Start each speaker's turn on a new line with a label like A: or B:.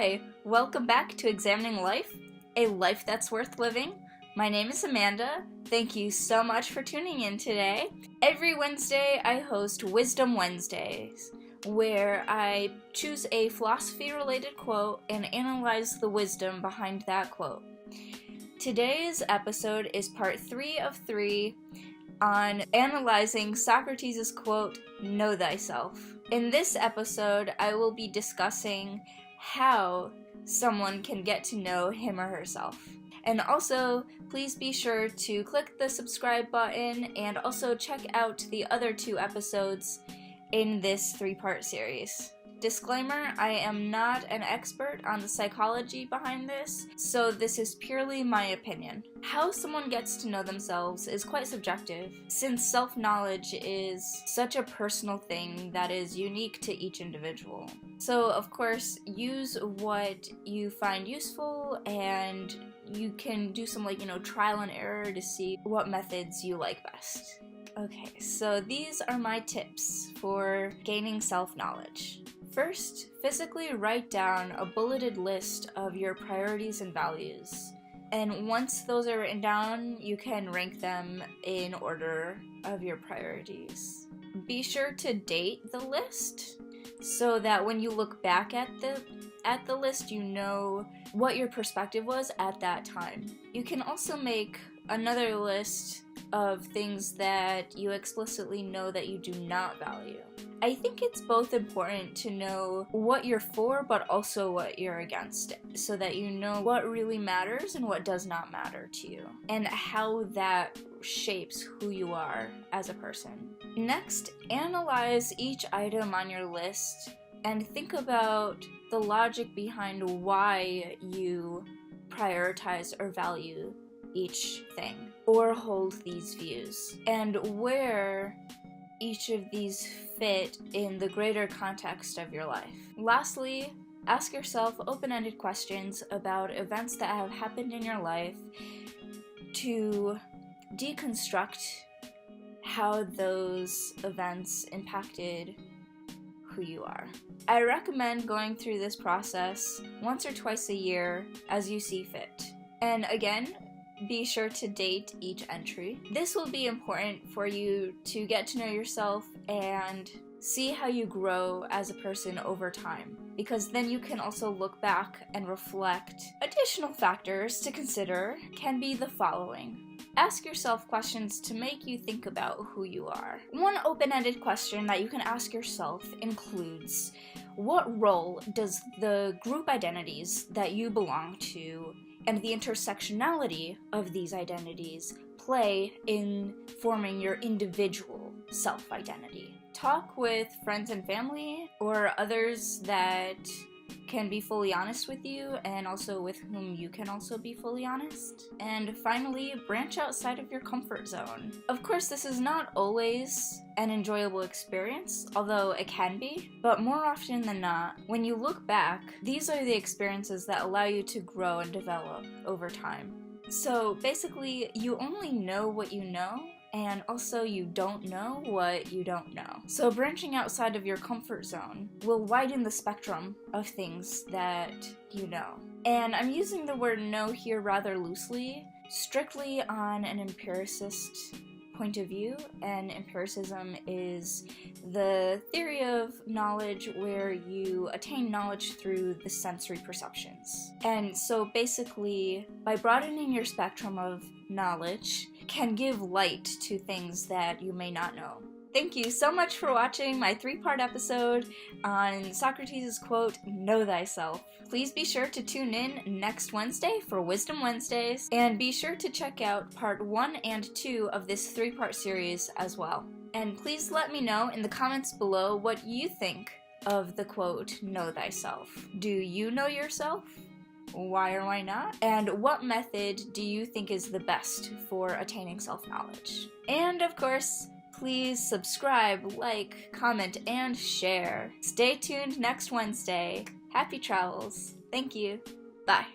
A: Hi, welcome back to Examining Life, a life that's worth living. My name is Amanda. Thank you so much for tuning in today. Every Wednesday I host Wisdom Wednesdays, where I choose a philosophy-related quote and analyze the wisdom behind that quote. Today's episode is part 3 of 3 on analyzing Socrates' quote, "Know thyself." In this episode, I will be discussing how someone can get to know him or herself. And also, please be sure to click the subscribe button and also check out the other 2 episodes in this 3-part series. Disclaimer, I am not an expert on the psychology behind this, so this is purely my opinion. How someone gets to know themselves is quite subjective, since self-knowledge is such a personal thing that is unique to each individual. So, of course, use what you find useful, and you can do some trial and error to see what methods you like best. Okay, so these are my tips for gaining self-knowledge. First, physically write down a bulleted list of your priorities and values. And once those are written down, you can rank them in order of your priorities. Be sure to date the list so that when you look back at the list, you know what your perspective was at that time. You can also make another list of things that you explicitly know that you do not value. I think it's both important to know what you're for, but also what you're against, so that you know what really matters and what does not matter to you, and how that shapes who you are as a person. Next, analyze each item on your list and think about the logic behind why you prioritize or value each thing, or hold these views, and where each of these fit in the greater context of your life. Lastly, ask yourself open-ended questions about events that have happened in your life to deconstruct how those events impacted who you are. I recommend going through this process once or twice a year as you see fit. And again, be sure to date each entry. This will be important for you to get to know yourself and see how you grow as a person over time, because then you can also look back and reflect. Additional factors to consider can be the following. Ask yourself questions to make you think about who you are. One open-ended question that you can ask yourself includes, what role does the group identities that you belong to and the intersectionality of these identities play in forming your individual self-identity? Talk with friends and family or others that can be fully honest with you, and also with whom you can also be fully honest. And finally, branch outside of your comfort zone. Of course, this is not always an enjoyable experience, although it can be, but more often than not, when you look back, these are the experiences that allow you to grow and develop over time. So basically, you only know what you know, and also you don't know what you don't know. So branching outside of your comfort zone will widen the spectrum of things that you know. And I'm using the word know here rather loosely, strictly on an empiricist point of view, and empiricism is the theory of knowledge where you attain knowledge through the sensory perceptions. And so basically, by broadening your spectrum of knowledge, can give light to things that you may not know. Thank you so much for watching my 3-part episode on Socrates' quote, "Know thyself." Please be sure to tune in next Wednesday for Wisdom Wednesdays, and be sure to check out part 1 and 2 of this 3-part series as well. And please let me know in the comments below what you think of the quote, "Know thyself." Do you know yourself? Why or why not? And what method do you think is the best for attaining self-knowledge? And of course, please subscribe, like, comment, and share. Stay tuned next Wednesday. Happy travels. Thank you. Bye.